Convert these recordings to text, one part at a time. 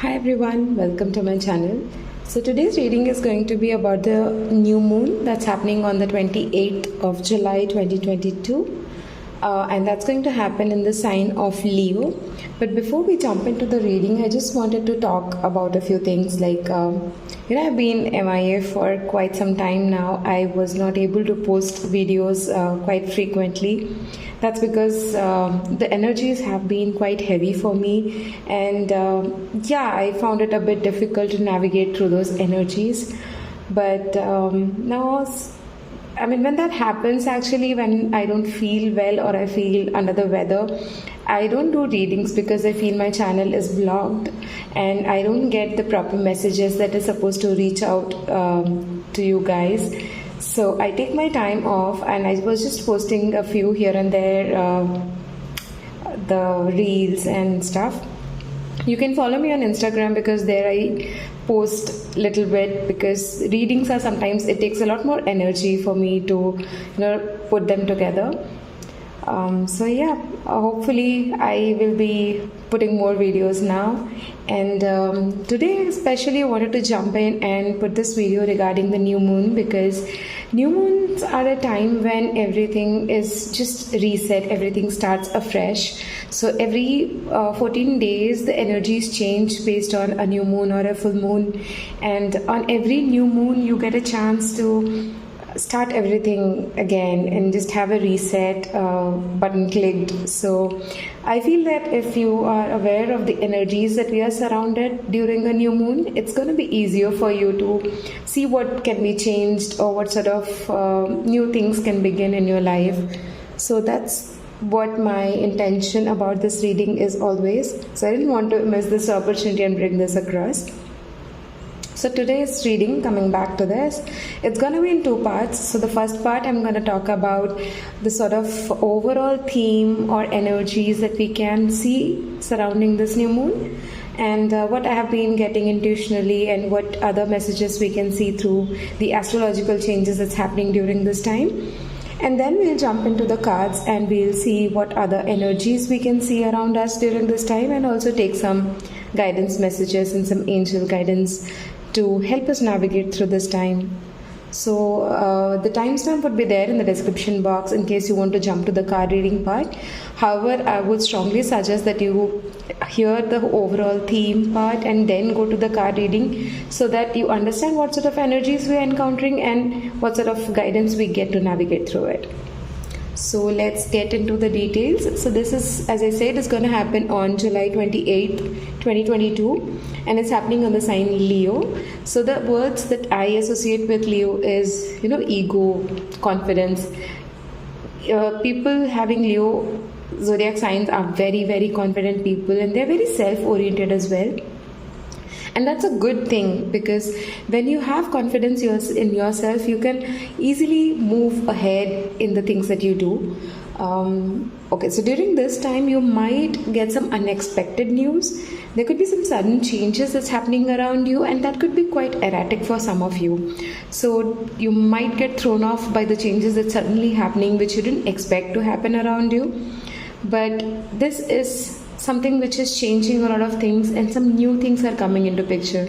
Hi everyone, welcome to my channel. So today's reading is going to be about the new moon that's happening on the 28th of July 2022. And that's going to happen in the sign of Leo. But before we jump into the reading, I just wanted to talk about a few things like, I've been MIA for quite some time now. I was not able to post videos quite frequently. That's because the energies have been quite heavy for me, and I found it a bit difficult to navigate through those energies. But now, when that happens, actually, when I don't feel well or I feel under the weather, I don't do readings because I feel my channel is blocked and I don't get the proper messages that is supposed to reach out to you guys. So I take my time off and I was just posting a few here and there, the reels and stuff. You can follow me on Instagram because there I post little bit, because readings are sometimes, it takes a lot more energy for me to put them together. Hopefully I will be putting more videos now. And today especially I wanted to jump in and put this video regarding the new moon, because new moons are a time when everything is just reset, everything starts afresh. So every 14 days the energies change based on a new moon or a full moon, and on every new moon you get a chance to start everything again and just have a reset button clicked. So I feel that if you are aware of the energies that we are surrounded during a new moon, it's going to be easier for you to see what can be changed or what sort of new things can begin in your life. So that's what my intention about this reading is always. So I didn't want to miss this opportunity and bring this across. So today's reading, coming back to this, it's going to be in two parts. So the first part, I'm going to talk about the sort of overall theme or energies that we can see surrounding this new moon, and what I have been getting intuitionally and what other messages we can see through the astrological changes that's happening during this time. And then we'll jump into the cards and we'll see what other energies we can see around us during this time, and also take some guidance messages and some angel guidance to help us navigate through this time. So the timestamp would be there in the description box in case you want to jump to the card reading part. However, I would strongly suggest that you hear the overall theme part and then go to the card reading, so that you understand what sort of energies we are encountering and what sort of guidance we get to navigate through it. So let's get into the details. So this is, as I said, is going to happen on July 28th, 2022, and it's happening on the sign Leo. So the words that I associate with Leo is, ego, confidence. People having Leo zodiac signs are very, very confident people, and they're very self-oriented as well. And that's a good thing, because when you have confidence in yourself, you can easily move ahead in the things that you do. So during this time, you might get some unexpected news. There could be some sudden changes that's happening around you, and that could be quite erratic for some of you. So you might get thrown off by the changes that's suddenly happening, which you didn't expect to happen around you. But this is something which is changing a lot of things, and some new things are coming into picture.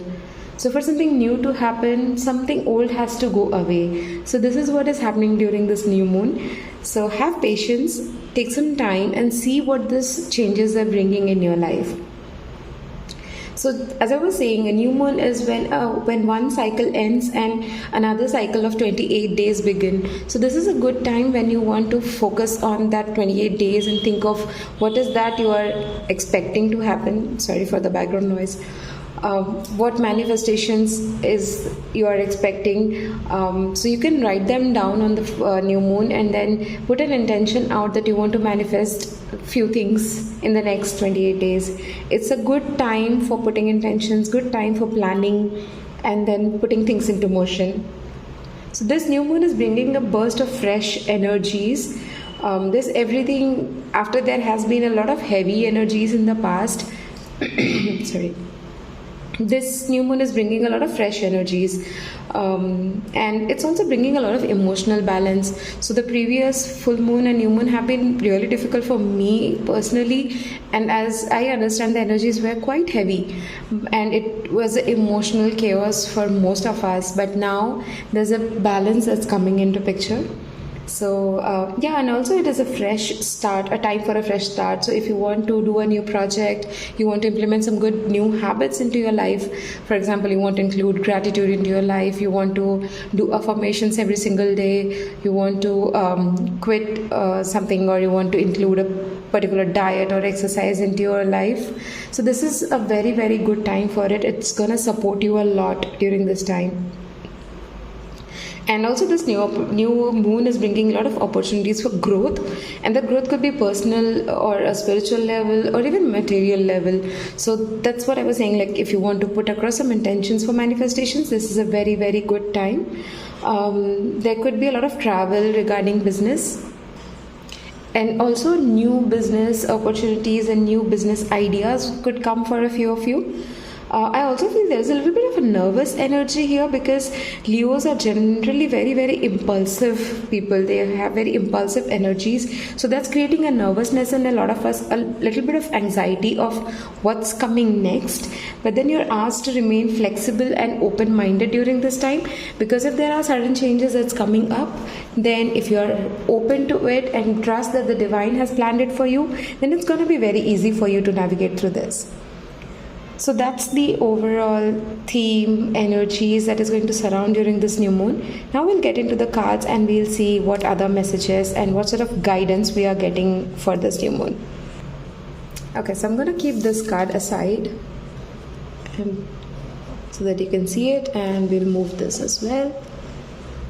So for something new to happen, something old has to go away. So this is what is happening during this new moon. So have patience, take some time and see what these changes are bringing in your life. So as I was saying, a new moon is when one cycle ends and another cycle of 28 days begin. So this is a good time when you want to focus on that 28 days and think of what is that you are expecting to happen. Sorry for the background noise. What manifestations is you are expecting. So you can write them down on the new moon and then put an intention out that you want to manifest few things in the next 28 days. It's a good time for putting intentions, good time for planning and then putting things into motion. So this new moon is bringing a burst of fresh energies. This everything after there has been a lot of heavy energies in the past. Sorry. this new moon is bringing a lot of fresh energies, and it's also bringing a lot of emotional balance. So the previous full moon and new moon have been really difficult for me personally, and as I understand, the energies were quite heavy and it was emotional chaos for most of us. But now there's a balance that's coming into picture. So yeah, and also it is a fresh start, a time for a fresh start. So if you want to do a new project, you want to implement some good new habits into your life, for example, you want to include gratitude into your life, you want to do affirmations every single day, you want to quit something, or you want to include a particular diet or exercise into your life, so this is a very, very good time for it. It's going to support you a lot during this time. And also this new moon is bringing a lot of opportunities for growth, and the growth could be personal or a spiritual level or even material level. So that's what I was saying, like if you want to put across some intentions for manifestations, this is a very, very good time. There could be a lot of travel regarding business, and also new business opportunities and new business ideas could come for a few of you. I also feel there's a little bit of a nervous energy here, because Leos are generally very, very impulsive people. They have very impulsive energies. So that's creating a nervousness in a lot of us, a little bit of anxiety of what's coming next. But then you're asked to remain flexible and open-minded during this time, because if there are sudden changes that's coming up, then if you're open to it and trust that the divine has planned it for you, then it's going to be very easy for you to navigate through this. So that's the overall theme, energies that is going to surround during this new moon. Now we'll get into the cards and we'll see what other messages and what sort of guidance we are getting for this new moon. Okay, so I'm going to keep this card aside so that you can see it, and we'll move this as well.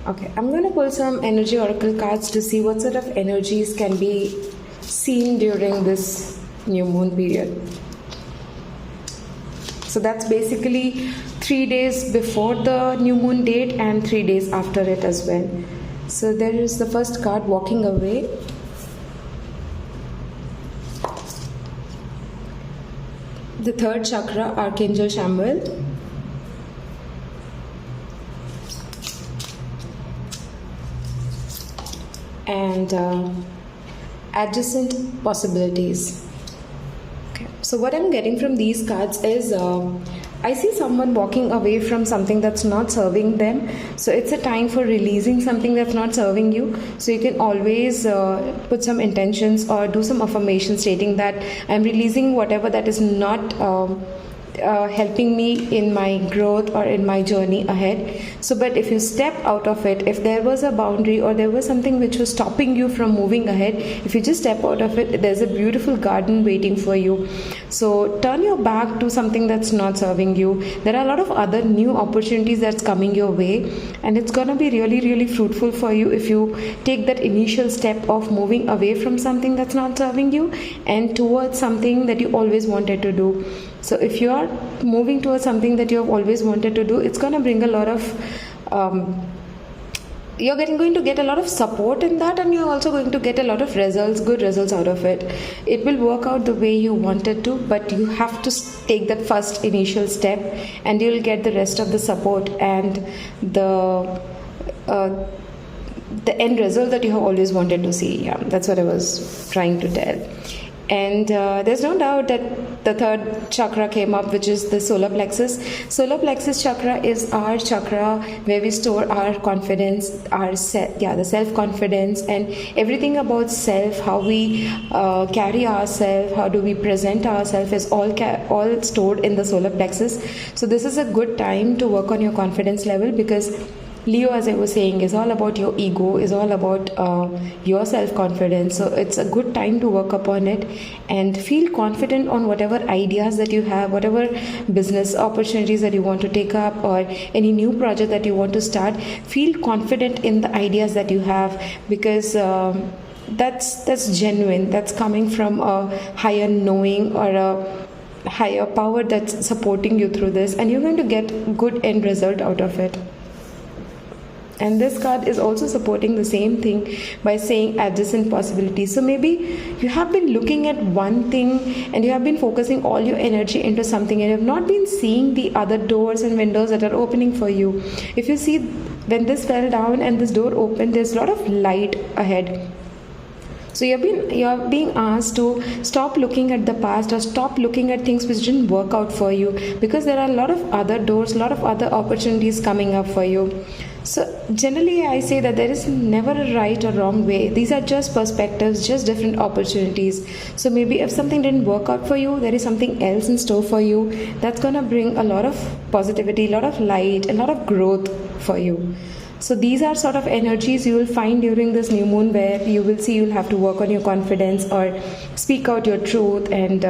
Okay, I'm going to pull some energy oracle cards to see what sort of energies can be seen during this new moon period. So that's basically 3 days before the new moon date and 3 days after it as well. So there is the first card, walking away. The third chakra, Archangel Samuel. And adjacent possibilities. So what I'm getting from these cards is I see someone walking away from something that's not serving them. So it's a time for releasing something that's not serving you. So you can always put some intentions or do some affirmations stating that I'm releasing whatever that is not helping me in my growth or in my journey ahead. So but if you step out of it, if there was a boundary or there was something which was stopping you from moving ahead, if you just step out of it, there's a beautiful garden waiting for you. So turn your back to something that's not serving you. There are a lot of other new opportunities that's coming your way, and it's gonna be really, really fruitful for you if you take that initial step of moving away from something that's not serving you and towards something that you always wanted to do. So if you are moving towards something that you have always wanted to do, it's going to bring a lot of you're going to get a lot of support in that, and you're also going to get a lot of results, good results out of it. It will work out the way you wanted to, but you have to take that first initial step, and you'll get the rest of the support and the end result that you have always wanted to see. Yeah, that's what I was trying to tell. And there's no doubt that the third chakra came up, which is the solar plexus. Solar plexus chakra is our chakra where we store our confidence, the self-confidence, and everything about self, how we carry ourselves, how do we present ourselves, is all stored in the solar plexus. So this is a good time to work on your confidence level, because Leo, as I was saying, is all about your ego, is all about your self-confidence. So it's a good time to work upon it and feel confident on whatever ideas that you have, whatever business opportunities that you want to take up, or any new project that you want to start. Feel confident in the ideas that you have, because that's genuine. That's coming from a higher knowing or a higher power that's supporting you through this, and you're going to get good end result out of it. And this card is also supporting the same thing by saying adjacent possibilities. So maybe you have been looking at one thing and you have been focusing all your energy into something, and you have not been seeing the other doors and windows that are opening for you. If you see, when this fell down and this door opened, there's a lot of light ahead. So you're being asked to stop looking at the past, or stop looking at things which didn't work out for you, because there are a lot of other doors, a lot of other opportunities coming up for you. So generally I say that there is never a right or wrong way. These are just perspectives, just different opportunities. So maybe if something didn't work out for you, there is something else in store for you that's gonna bring a lot of positivity, a lot of light, a lot of growth for you. So these are sort of energies you will find during this new moon, where you will see you'll have to work on your confidence or speak out your truth, and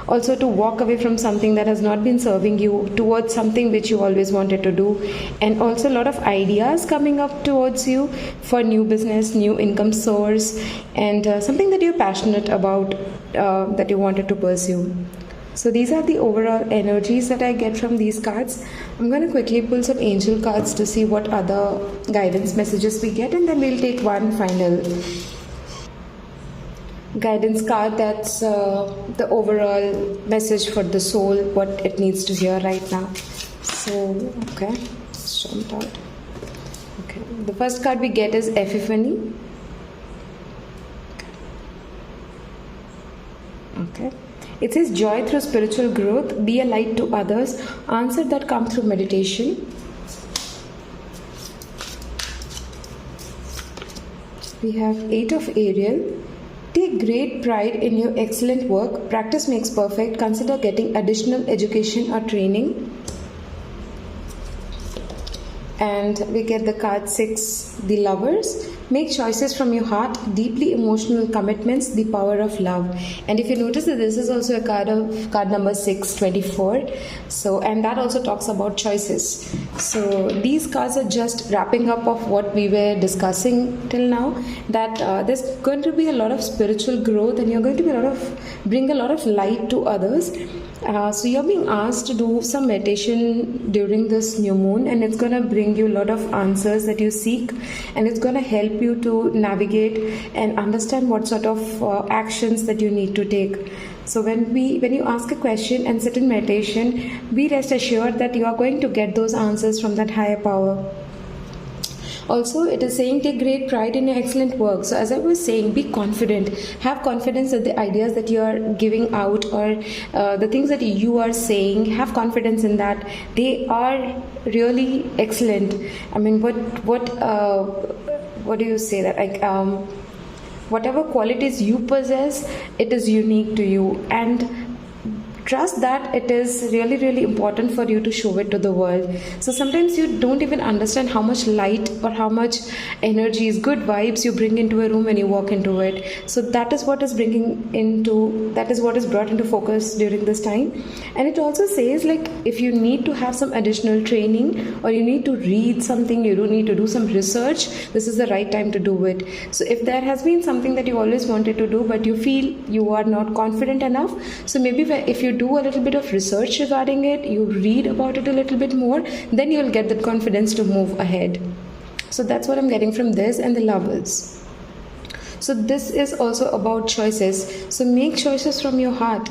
also to walk away from something that has not been serving you towards something which you always wanted to do, and also a lot of ideas coming up towards you for new business, new income source, and something that you're passionate about, that you wanted to pursue. So these are the overall energies that I get from these cards. I'm going to quickly pull some angel cards to see what other guidance messages we get, and then we'll take one final guidance card. That's the overall message for the soul, what it needs to hear right now. So, okay, it's jumped out. Okay, the first card we get is Epiphany. Okay. It says joy through spiritual growth, be a light to others, answer that come through meditation. We have 8 of Ariel. Take great pride in your excellent work. Practice makes perfect. Consider getting additional education or training. And we get the card 6, the Lovers. Make choices from your heart, deeply emotional commitments, the power of love. And if you notice that this is also a card number 624. So, and that also talks about choices. So these cards are just wrapping up of what we were discussing till now, that there's going to be a lot of spiritual growth, and you're going to be bring a lot of light to others. So you're being asked to do some meditation during this new moon, and it's going to bring you a lot of answers that you seek, and it's going to help you to navigate and understand what sort of actions that you need to take. So when you ask a question and sit in meditation, be rest assured that you are going to get those answers from that higher power. Also, it is saying take great pride in your excellent work. So as I was saying, be confident. Have confidence that the ideas that you are giving out, or the things that you are saying, have confidence in that. They are really excellent. I mean, what do you say that? Like, whatever qualities you possess, it is unique to you. And trust that it is really, really important for you to show it to the world. So sometimes you don't even understand how much light or how much energies, good vibes you bring into a room when you walk into it. So that is what is brought into focus during this time. And it also says, like, if you need to have some additional training, or you need to read something, you do need to do some research, this is the right time to do it. So if there has been something that you always wanted to do, but you feel you are not confident enough, so maybe if you do a little bit of research regarding it, you read about it a little bit more, then you'll get that confidence to move ahead. So that's what I'm getting from this and the Lovers. So this is also about choices. So make choices from your heart.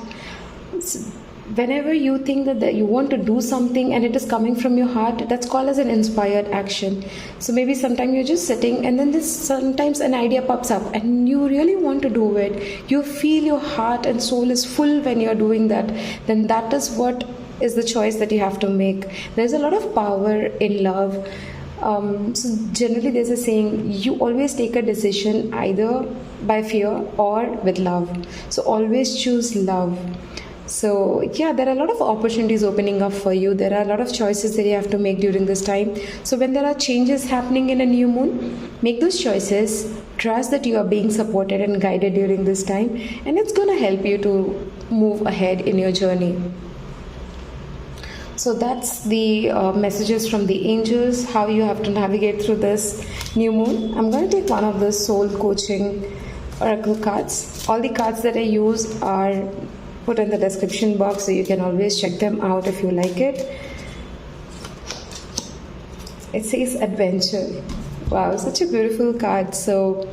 Whenever you think that you want to do something and it is coming from your heart, that's called as an inspired action. So maybe sometimes you're just sitting, and then sometimes an idea pops up and you really want to do it. You feel your heart and soul is full when you're doing that. Then that is what is the choice that you have to make. There's a lot of power in love. So generally there's a saying, you always take a decision either by fear or with love. So always choose love. So yeah, there are a lot of opportunities opening up for you. There are a lot of choices that you have to make during this time. So when there are changes happening in a new moon, make those choices. Trust that you are being supported and guided during this time, and it's going to help you to move ahead in your journey. So that's the messages from the angels, how you have to navigate through this new moon. I'm going to take one of the soul coaching oracle cards. All the cards that I use are put in the description box, so you can always check them out if you like it. It says adventure. Wow, such a beautiful card. So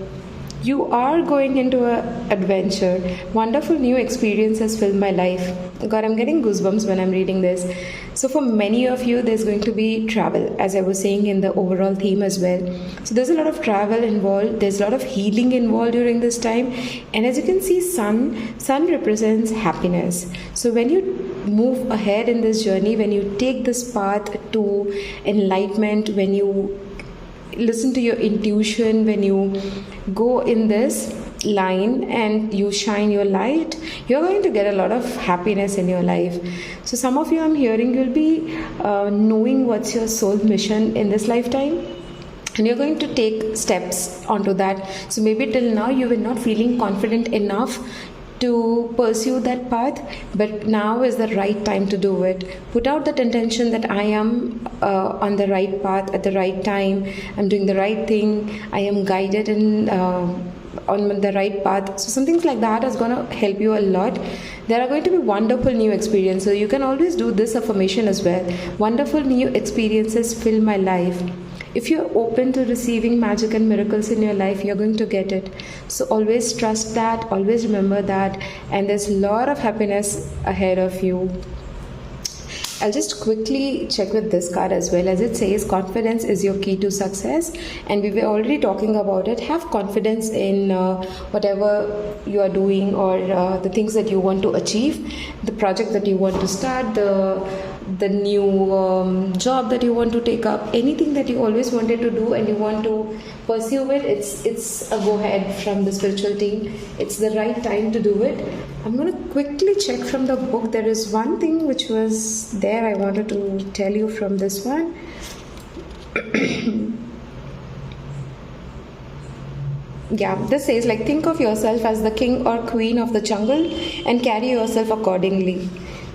you are going into a adventure. Wonderful new experience has filled my life. God, I'm getting goosebumps when I'm reading this. So for many of you, there's going to be travel, as I was saying in the overall theme as well. So there's a lot of travel involved. There's a lot of healing involved during this time. And as you can see, sun represents happiness. So when you move ahead in this journey, when you take this path to enlightenment, when you listen to your intuition, when you go in this line and you shine your light, you're going to get a lot of happiness in your life. So some of you, I'm hearing, you'll be knowing what's your soul mission in this lifetime, and you're going to take steps onto that. So maybe till now you were not feeling confident enough to pursue that path, but now is the right time to do it. Put out that intention that I am on the right path at the right time, I'm doing the right thing, I am guided and on the right path. So some things like that is going to help you a lot. There are going to be wonderful new experiences. So you can always do this affirmation as well. Wonderful new experiences fill my life. If you're open to receiving magic and miracles in your life, you're going to get it. So always trust that, always remember that, and there's a lot of happiness ahead of you. I'll just quickly check with this card as well. As it says, confidence is your key to success, and we were already talking about it. Have confidence in whatever you are doing, or the things that you want to achieve, the project that you want to start, the new job that you want to take up, anything that you always wanted to do and you want to pursue it. It's a go ahead from the spiritual team. It's the right time to do it. I'm going to quickly check from the book. There is one thing which was there I wanted to tell you from this one. Yeah, this says, like, think of yourself as the king or queen of the jungle and carry yourself accordingly.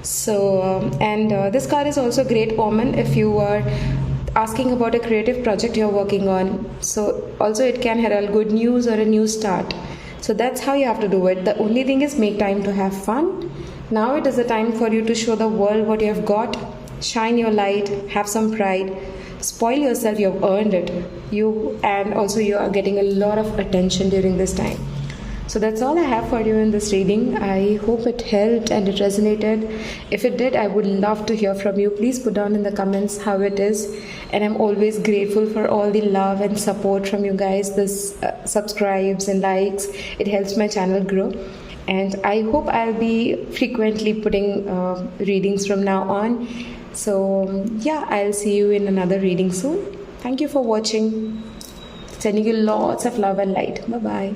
So this card is also a great omen if you are asking about a creative project you're working on. So also it can herald good news or a new start. So that's how you have to do it. The only thing is, make time to have fun. Now it is the time for you to show the world what you have got. Shine your light, have some pride. Spoil yourself, you have earned it. And also you are getting a lot of attention during this time. So that's all I have for you in this reading. I hope it helped and it resonated. If it did, I would love to hear from you. Please put down in the comments how it is. And I'm always grateful for all the love and support from you guys. This subscribes and likes. It helps my channel grow. And I hope I'll be frequently putting readings from now on. So yeah, I'll see you in another reading soon. Thank you for watching. Sending you lots of love and light. Bye-bye.